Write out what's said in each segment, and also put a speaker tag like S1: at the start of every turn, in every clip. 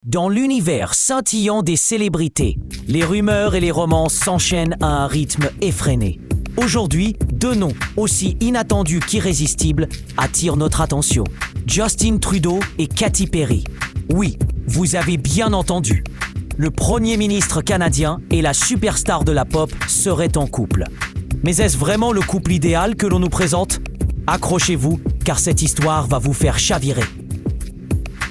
S1: Dans l'univers scintillant des célébrités, les rumeurs et les romances s'enchaînent à un rythme effréné. Aujourd'hui, deux noms aussi inattendus qu'irrésistibles attirent notre attention. Justin Trudeau et Katy Perry. Oui, vous avez bien entendu. Le Premier ministre canadien et la superstar de la pop seraient en couple. Mais est-ce vraiment le couple idéal que l'on nous présente ? Accrochez-vous, car cette histoire va vous faire chavirer.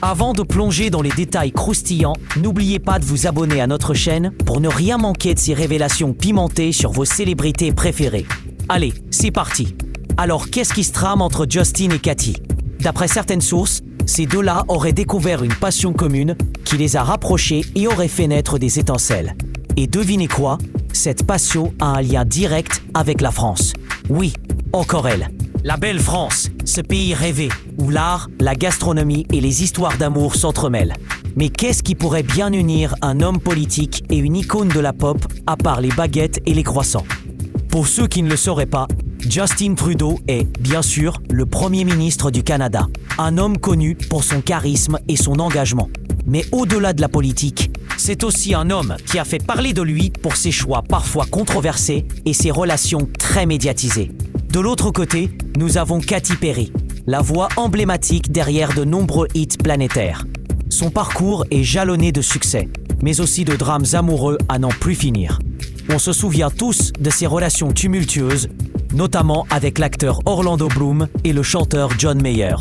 S1: Avant de plonger dans les détails croustillants, n'oubliez pas de vous abonner à notre chaîne pour ne rien manquer de ces révélations pimentées sur vos célébrités préférées. Allez, c'est parti. Alors, qu'est-ce qui se trame entre Justin et Katy ? D'après certaines sources, ces deux-là auraient découvert une passion commune qui les a rapprochés et aurait fait naître des étincelles. Et devinez quoi ? Cette passion a un lien direct avec la France. Oui, encore elle. La belle France, ce pays rêvé, où l'art, la gastronomie et les histoires d'amour s'entremêlent. Mais qu'est-ce qui pourrait bien unir un homme politique et une icône de la pop, à part les baguettes et les croissants ? Pour ceux qui ne le sauraient pas, Justin Trudeau est, bien sûr, le Premier ministre du Canada. Un homme connu pour son charisme et son engagement. Mais au-delà de la politique, c'est aussi un homme qui a fait parler de lui pour ses choix parfois controversés et ses relations très médiatisées. De l'autre côté, nous avons Katy Perry, la voix emblématique derrière de nombreux hits planétaires. Son parcours est jalonné de succès, mais aussi de drames amoureux à n'en plus finir. On se souvient tous de ses relations tumultueuses, notamment avec l'acteur Orlando Bloom et le chanteur John Mayer.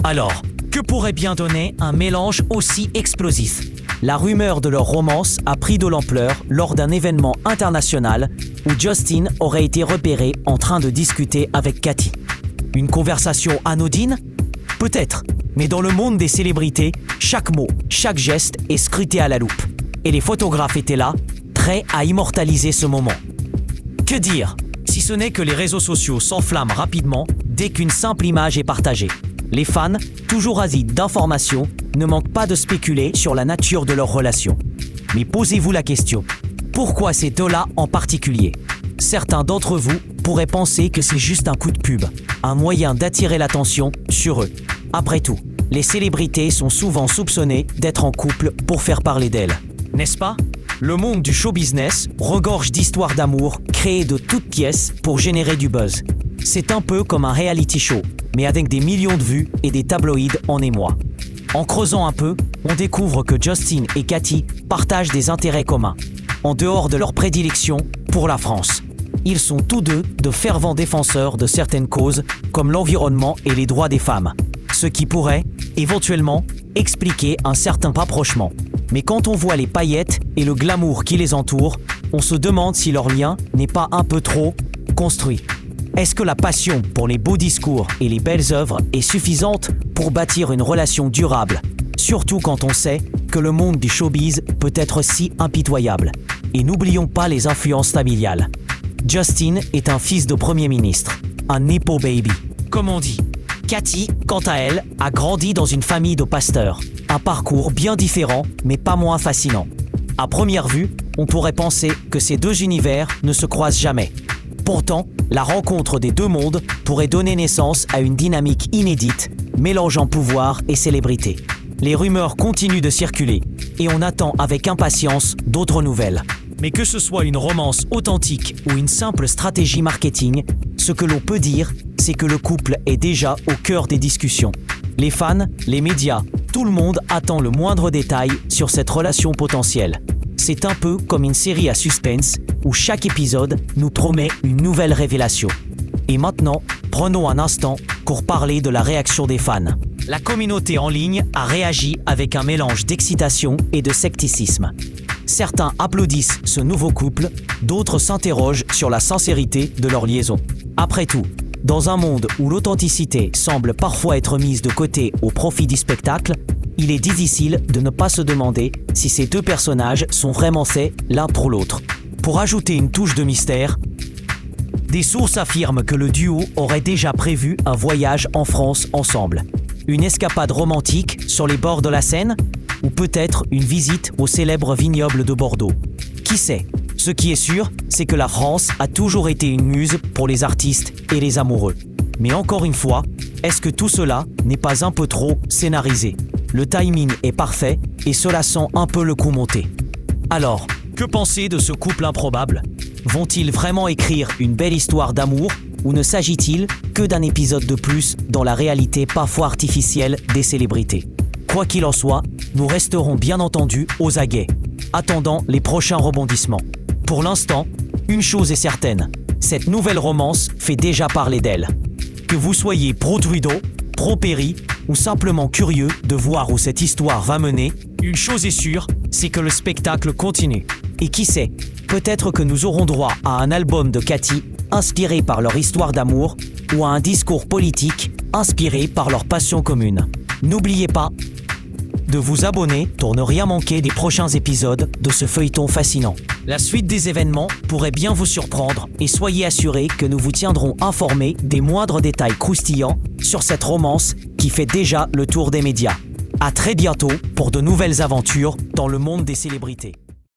S1: Alors, que pourrait bien donner un mélange aussi explosif ? La rumeur de leur romance a pris de l'ampleur lors d'un événement international où Justin aurait été repéré en train de discuter avec Katy. Une conversation anodine ? Peut-être, mais dans le monde des célébrités, chaque mot, chaque geste est scruté à la loupe. Et les photographes étaient là, prêts à immortaliser ce moment. Que dire ? Si ce n'est que les réseaux sociaux s'enflamment rapidement dès qu'une simple image est partagée. Les fans, toujours avides d'informations, ne manquent pas de spéculer sur la nature de leur relation. Mais posez-vous la question, pourquoi ces deux-là en particulier ? Certains d'entre vous pourraient penser que c'est juste un coup de pub, un moyen d'attirer l'attention sur eux. Après tout, les célébrités sont souvent soupçonnées d'être en couple pour faire parler d'elles. N'est-ce pas ? Le monde du show business regorge d'histoires d'amour créées de toutes pièces pour générer du buzz. C'est un peu comme un reality show, mais avec des millions de vues et des tabloïds en émoi. En creusant un peu, on découvre que Justin et Katy partagent des intérêts communs, en dehors de leur prédilection pour la France. Ils sont tous deux de fervents défenseurs de certaines causes, comme l'environnement et les droits des femmes, ce qui pourrait, éventuellement, expliquer un certain rapprochement. Mais quand on voit les paillettes et le glamour qui les entoure, on se demande si leur lien n'est pas un peu trop construit. Est-ce que la passion pour les beaux discours et les belles œuvres est suffisante pour bâtir une relation durable, surtout quand on sait que le monde du showbiz peut être si impitoyable ? Et n'oublions pas les influences familiales. Justin est un fils de Premier ministre, un Nepo baby, comme on dit. Katy, quant à elle, a grandi dans une famille de pasteurs. Un parcours bien différent, mais pas moins fascinant. À première vue, on pourrait penser que ces deux univers ne se croisent jamais. Pourtant, la rencontre des deux mondes pourrait donner naissance à une dynamique inédite, mélangeant pouvoir et célébrité. Les rumeurs continuent de circuler, et on attend avec impatience d'autres nouvelles. Mais que ce soit une romance authentique ou une simple stratégie marketing, ce que l'on peut dire, c'est que le couple est déjà au cœur des discussions. Les fans, les médias, tout le monde attend le moindre détail sur cette relation potentielle. C'est un peu comme une série à suspense où chaque épisode nous promet une nouvelle révélation. Et maintenant, prenons un instant pour parler de la réaction des fans. La communauté en ligne a réagi avec un mélange d'excitation et de scepticisme. Certains applaudissent ce nouveau couple, d'autres s'interrogent sur la sincérité de leur liaison. Après tout, dans un monde où l'authenticité semble parfois être mise de côté au profit du spectacle, il est difficile de ne pas se demander si ces deux personnages sont vraiment faits l'un pour l'autre. Pour ajouter une touche de mystère, des sources affirment que le duo aurait déjà prévu un voyage en France ensemble. Une escapade romantique sur les bords de la Seine, ou peut-être une visite au célèbre vignoble de Bordeaux. Qui sait ? Ce qui est sûr, c'est que la France a toujours été une muse pour les artistes et les amoureux. Mais encore une fois, est-ce que tout cela n'est pas un peu trop scénarisé ? Le timing est parfait et cela sent un peu le coup monter. Alors, que penser de ce couple improbable ? Vont-ils vraiment écrire une belle histoire d'amour ou ne s'agit-il que d'un épisode de plus dans la réalité parfois artificielle des célébrités ? Quoi qu'il en soit, nous resterons bien entendu aux aguets, attendant les prochains rebondissements. Pour l'instant, une chose est certaine, cette nouvelle romance fait déjà parler d'elle. Que vous soyez pro-Trudeau, pro-Perry ou simplement curieux de voir où cette histoire va mener, une chose est sûre, c'est que le spectacle continue. Et qui sait, peut-être que nous aurons droit à un album de Cathy inspiré par leur histoire d'amour ou à un discours politique inspiré par leur passion commune. N'oubliez pas de vous abonner pour ne rien manquer des prochains épisodes de ce feuilleton fascinant. La suite des événements pourrait bien vous surprendre et soyez assurés que nous vous tiendrons informés des moindres détails croustillants sur cette romance qui fait déjà le tour des médias. À très bientôt pour de nouvelles aventures dans le monde des célébrités.